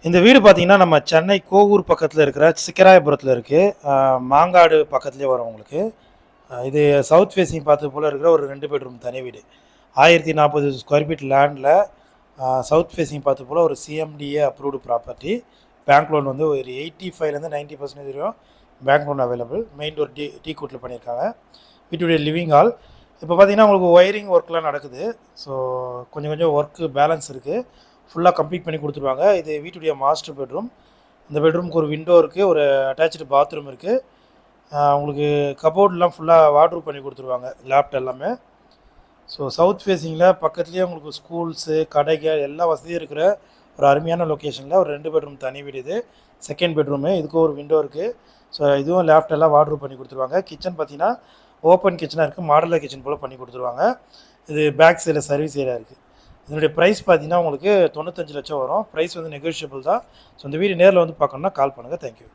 இந்த வீடு பார்த்தீங்கன்னா, நம்ம சென்னை கோவூர் பக்கத்தில இருக்கிற சிக்கராயபுரத்தில இருக்கு. மாங்காடு பக்கத்திலேயே வரும் உங்களுக்கு. இது சவுத் ஃபேசிங் பார்த்தது போல இருக்கிற ஒரு 2 பெட்ரூம் தனி வீடு. 1040 ஸ்கொயர் ஃபீட் லேண்ட்ல சவுத் ஃபேசிங் பார்த்தது போல ஒரு CMDA approved property. Bank loan வந்து ஒரு 85லேருந்து 90% வரையும் bank loan available. Main door டீ குட்ல பண்ணியிருக்காங்க. வீட்டுடைய லிவிங் ஹால். இப்போ பார்த்தீங்கன்னா, உங்களுக்கு ஒயரிங் ஒர்க்லாம் நடக்குது. ஸோ கொஞ்சம் கொஞ்சம் ஒர்க்கு பேலன்ஸ் இருக்குது. ஃபுல்லாக கம்ப்ளீட் பண்ணி கொடுத்துருவாங்க. இது வீட்டுடைய மாஸ்டர் பெட்ரூம். இந்த பெட்ரூமுக்கு ஒரு விண்டோ இருக்குது, ஒரு அட்டாச்சு பாத்ரூம் இருக்குது. உங்களுக்கு கபோர்ட்லாம் ஃபுல்லாக வாட்ரூப் பண்ணி கொடுத்துருவாங்க, லேப்ட் எல்லாமே. ஸோ சவுத் ஃபேஸிங்கில் பக்கத்துலேயே உங்களுக்கு ஸ்கூல்ஸு, கடைகள் எல்லா வசதியும் இருக்கிற ஒரு அருமையான லொக்கேஷனில் ஒரு 2 பெட்ரூம் தனி வீடு இது. செகண்ட் பெட்ரூமு, இதுக்கும் ஒரு விண்டோ இருக்குது. ஸோ இதுவும் லேப்ட் எல்லாம் வாட்ரூப் பண்ணி கொடுத்துருவாங்க. கிச்சன் பார்த்தீங்கன்னா ஓப்பன் கிச்சனாக இருக்குது, மாடலர் கிச்சன் போல் பண்ணி கொடுத்துருவாங்க. இது பேக் சைடில் சர்வீஸ் ஏரியா இருக்குது. இதனுடைய ப்ரைஸ் பார்த்தீங்கன்னா உங்களுக்கு 95 லட்சம் வரும். ப்ரைஸ் வந்து நெகோஷியபிள் தான். ஸோ இந்த வீடு நேரில் வந்து பார்க்கணுன்னா கால் பண்ணுங்கள். தேங்க்யூ.